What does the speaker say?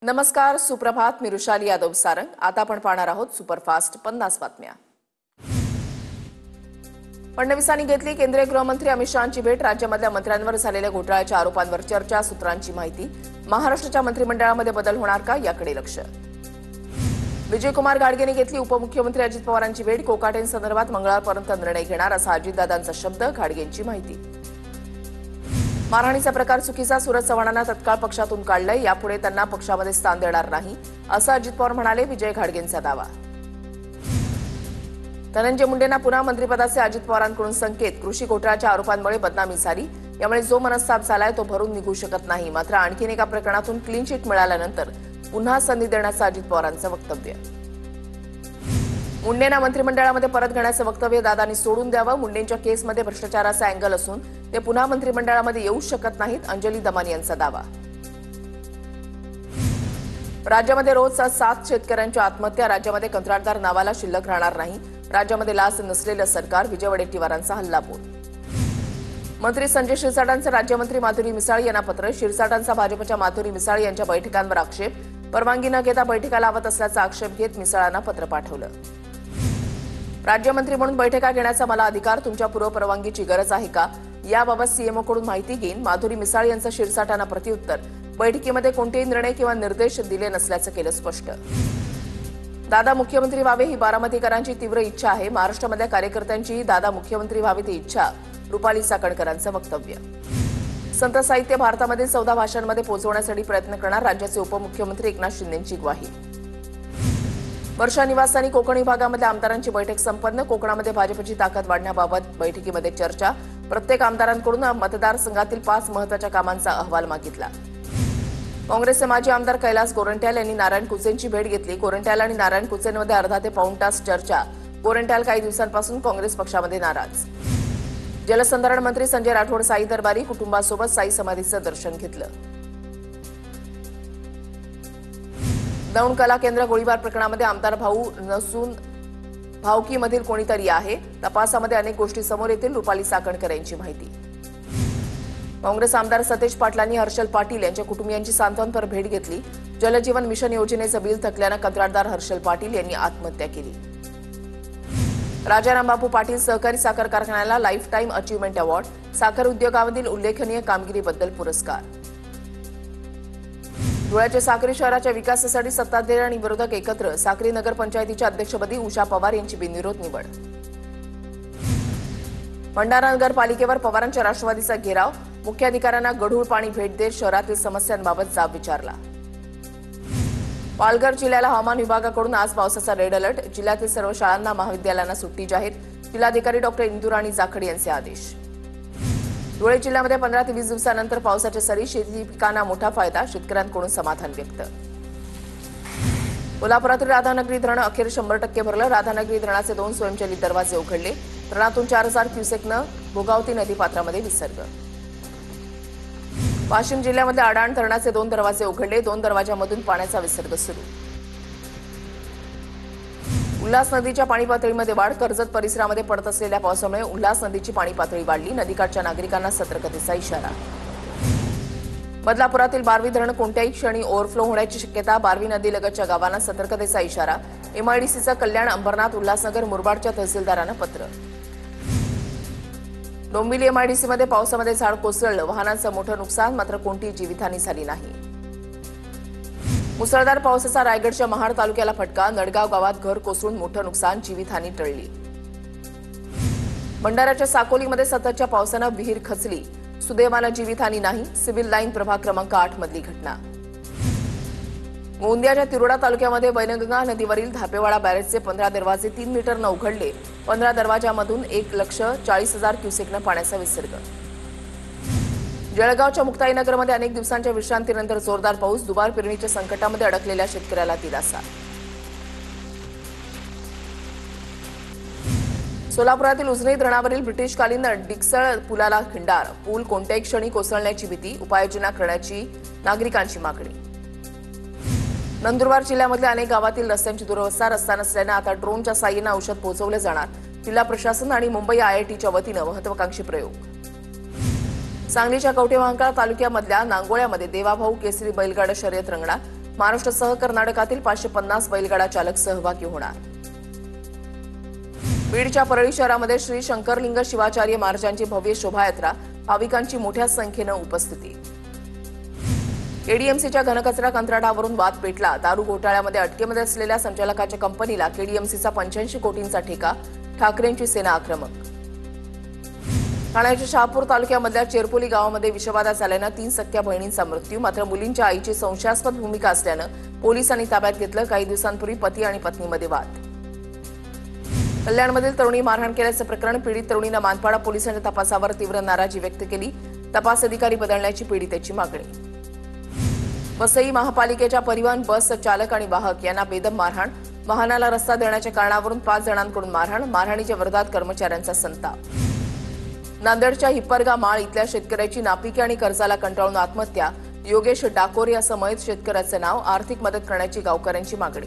नमस्कार, सुप्रभात. मी रुशाली यादव सारंग. आता आपण पाहणार आहोत सुपरफास्ट 50 बातम्या. फडणवीसांनी घेतली केंद्रीय गृहमंत्री अमित शहांची भेट. राज्यामधल्या मंत्र्यांवर झालेल्या घोटाळ्याच्या आरोपांवर चर्चा, सूत्रांची माहिती. महाराष्ट्राच्या मंत्रिमंडळामध्ये बदल होणार का, याकडे लक्ष. विजयकुमार घाडगेंनी घेतली उपमुख्यमंत्री अजित पवारांची भेट. कोकाटेंसंदर्भात मंगळवारपर्यंत निर्णय घेणार असा अजितदादांचा शब्द. घाडगेंची माहिती. मारहाणीचा प्रकार चुकीचा, सुरज चव्हाणांना तत्काळ पक्षातून काढलंय. यापुढे त्यांना पक्षामध्ये स्थान देणार नाही असं अजित पवार म्हणाले. विजय घाडगेंचा दावा. धनंजय मुंडेंना पुन्हा मंत्रिपदाचे अजित पवारांकडून संकेत. कृषी घोटाळ्याच्या आरोपांमुळे बदनामी झाली, यामुळे जो मनस्ताप झालाय तो भरून निघू शकत नाही. मात्र आणखीन एका प्रकरणातून क्लीन चिट मिळाल्यानंतर पुन्हा संधी देण्याचं अजित पवारांचं वक्तव्य. मुंडेंना मंत्रिमंडळामध्ये परत घेण्याचं वक्तव्य दादांनी सोडून द्यावं. मुंडेंच्या केसमध्ये भ्रष्टाचाराचा अँगल असून ते पुन्हा मंत्रिमंडळामध्ये येऊ शकत नाहीत. अंजली दमानी यांचा दावा. राज्यामध्ये रोज 7 शेतकऱ्यांच्या आत्महत्या. राज्यामध्ये कंत्राटदार नावाला शिल्लक राहणार नाही. राज्यामध्ये लाच नसलेलं सरकार. विजय वडेट्टीवारांचा हल्लाबोल. मंत्री संजय शिरसाटांचे राज्यमंत्री माधुरी मिसाळ यांना पत्र. शिरसाटांचा भाजपच्या माधुरी मिसाळ यांच्या बैठकांवर आक्षेप. परवानगी न घेता बैठका लावत असल्याचा आक्षेप घेत मिसाळांना पत्र पाठवलं. राज्यमंत्री म्हणून बैठका घेण्याचा मला अधिकार, तुमच्या पूर्वपरवानगीची गरज आहे का, याबाबत सीएमओकडून माहिती घेईन. माधुरी मिसाळ यांचं शिरसाटांना प्रत्युत्तर. बैठकीमध्ये कोणतेही निर्णय किंवा निर्देश दिले नसल्याचं केलं स्पष्ट. दादा मुख्यमंत्री व्हावे ही बारामतीकरांची तीव्र इच्छा आहे. महाराष्ट्रामधल्या कार्यकर्त्यांचीही दादा मुख्यमंत्री व्हावे ती इच्छा. रुपाली चाकणकरांचं वक्तव्य. संत साहित्य भारतामध्ये 14 भाषांमध्ये पोहोचवण्यासाठी प्रयत्न करणार. राज्याचे उपमुख्यमंत्री एकनाथ शिंदेंची ग्वाही. वर्षा निवासांनी कोकण विभागामध्ये आमदारांची बैठक संपन्न. कोकणामध्ये भाजपची ताकद वाढण्याबाबत बैठकीमध्ये चर्चा. प्रत्येक आमदारांकडून मतदारसंघातील 5 महत्त्वाच्या कामांचा अहवाल मागितला. काँग्रेसचे माजी आमदार कैलास गोरंट्याल यांनी नारायण कुचेंची भेट घेतली. गोरंट्याल आणि नारायण कुचेंमध्ये अर्धा ते पाऊण तास चर्चा. गोरंट्याल काही दिवसांपासून काँग्रेस पक्षामध्ये नाराज. जलसंधारण मंत्री संजय राठोड साई दरबारी कुटुंबासोबत साई समाधीचं दर्शन घेतलं. दौंड कला केंद्र गोळीबार प्रकरणामध्ये आमदार भाऊ नसून भावकीमधील कोणीतरी आहे. तपासामध्ये अनेक गोष्टी समोर येतील. रुपाली चाकणकर यांची माहिती. काँग्रेस आमदार सतेज पाटलांनी हर्षल पाटील यांच्या कुटुंबियांची सांत्वनपर भेट घेतली. जलजीवन मिशन योजनेचं बिल थकल्यानं कंत्राटदार हर्षल पाटील यांनी आत्महत्या केली. राजाराम बापू पाटील सहकारी साखर कारखान्याला लाईफ टाईम अचीव्हमेंट अवॉर्ड. साखर उद्योगामधील उल्लेखनीय कामगिरीबद्दल पुरस्कार. धुळ्याच्या साक्री शहराच्या विकासासाठी सत्ताधारी आणि विरोधक एकत्र. साक्री नगरपंचायतीच्या अध्यक्षपदी उषा पवार यांची बिनविरोध निवड. भंडारा नगरपालिकेवर पवारांच्या राष्ट्रवादीचा घेराव. मुख्याधिकाऱ्यांना गढूळ पाणी भेट देत शहरातील समस्यांबाबत जाब विचारला. पालघर जिल्ह्याला हवामान विभागाकडून आज पावसाचा रेड अलर्ट. जिल्ह्यातील सर्व शाळांना महाविद्यालयांना सुट्टी जाहीर. जिल्हाधिकारी डॉ. इंदुराणी जाखड यांचे आदेश. धुळे जिल्ह्यामध्ये 15 ते 20 दिवसानंतर पावसाच्या सरी. शेती पिकांना मोठा फायदा. शेतकऱ्यांकडून समाधान व्यक्त. कोल्हापुरातील राधानगरी धरण अखेर 100% भरलं. राधानगरी धरणाचे 2 स्वयंचलित दरवाजे उघडले. धरणातून 4000 क्युसेकनं भोगावती नदीपात्रामध्ये विसर्ग. वाशिम जिल्ह्यामध्ये आडाण धरणाचे 2 दरवाजे उघडले. 2 दरवाजामधून पाण्याचा विसर्ग सुरू. उल्हास नदीच्या पाणी पातळीमध्ये वाढ. कर्जत परिसरामध्ये पडत असलेल्या पावसामुळे उल्हास नदीची पाणी पातळी वाढली. नदीकाठच्या नागरिकांना सतर्कतेचा इशारा. बदलापुरातील बारवी धरण कोणत्याही क्षणी ओव्हरफ्लो होण्याची शक्यता. बारवी नदीलगतच्या गावांना सतर्कतेचा इशारा. एमआयडीसीचं कल्याण, अंबरनाथ, उल्हासनगर, मुरबाडच्या तहसीलदारांना पत्र. डोंबिवली एमआयडीसीमध्ये पावसामध्ये झाड कोसळलं. वाहनांचं मोठं नुकसान, मात्र कोणतीही जीवितहानी झाली नाही. मुसळधार पावसाचा रायगडच्या महाड तालुक्याला फटका. नडगाव गावात घर कोसळून मोठं नुकसान, जीवितहानी टळली. भंडाऱ्याच्या साकोलीमध्ये सततच्या पावसानं विहीर खचली. सुदैवानं जीवितहानी नाही. सिव्हिल लाईन प्रभाग क्रमांक 8 मधली घटना. गोंदियाच्या तिरोडा तालुक्यामध्ये वैनगंगा नदीवरील धापेवाडा बॅरेजचे 15 दरवाजे 3 मीटरनं उघडले. 15 दरवाजामधून 1,40,000 क्युसेकनं पाण्याचा विसर्ग. जळगावच्या मुक्ताईनगरमध्ये अनेक दिवसांच्या विश्रांतीनंतर जोरदार पाऊस. दुबार पेरणीच्या संकटामध्ये अडकलेल्या शेतकऱ्याला दिलासा. सोलापुरातील उजनी धरणावरील ब्रिटिशकालीन डिक्सळ पुलाला खिंडार. पूल कोणत्याही क्षणी कोसळण्याची भीती. उपाययोजना करण्याची नागरिकांची मागणी. नंदुरबार जिल्ह्यामधल्या अनेक गावातील रस्त्यांची दुरवस्था. रस्ता नसल्यानं आता ड्रोनच्या साहाय्यानं औषध पोहोचवले जाणार. जिल्हा प्रशासन आणि मुंबई आयआयटीच्या वतीनं महत्त्वाकांक्षी प्रयोग. सांगलीच्या कवठेमहांकाळ तालुक्यामधल्या नांगोळ्यामध्ये देवाभाऊ केसरी बैलगाडा शर्यत रंगणार. महाराष्ट्रासह कर्नाटकातील 550 बैलगाडा चालक सहभागी होणार. बीडच्या परळी शहरामध्ये श्री शंकरलिंग शिवाचार्य महाराजांची भव्य शोभायात्रा, भाविकांची मोठ्या संख्येनं उपस्थिती. केडीएमसीच्या घनकचरा कंत्राटावरून वाद पेटला. दारू घोटाळ्यामध्ये अटकेमध्ये असलेल्या संचालकाच्या कंपनीला केडीएमसीचा 85 कोटींचा ठेका, ठाकरेंची सेना आक्रमक. ठाण्याच्या शहापूर तालुक्यामधल्या चेरपोली गावामध्ये विषबाधा झाल्यानं 3 सख्ख्या बहिणींचा मृत्यू. मात्र मुलींच्या आईची संशयास्पद भूमिका असल्यानं पोलिसांनी ताब्यात घेतलं. काही दिवसांपूर्वी पती आणि पत्नीमध्ये वाद. कल्याणमधील तरुणी मारहाण केल्याचं प्रकरण, पीडित तरुणीनं मानपाडा पोलिसांच्या तपासावर तीव्र नाराजी व्यक्त केली. तपास अधिकारी बदलण्याची पीडितेची मागणी. वसई महापालिकेच्या परिवहन बस चालक आणि वाहक यांना बेदम मारहाण. वाहनाला रस्ता देण्याच्या कारणावरून 5 जणांकडून मारहाण. मारहाणीच्या विरोधात कर्मचाऱ्यांचा संताप. नांदेडच्या हिप्परगा माळ इथल्या शेतकऱ्याची नापिकी आणि कर्जाला कंटाळून आत्महत्या. योगेश डाकोरे असं मयत शेतकऱ्याचं नाव. आर्थिक मदत करण्याची गावकऱ्यांची मागणी.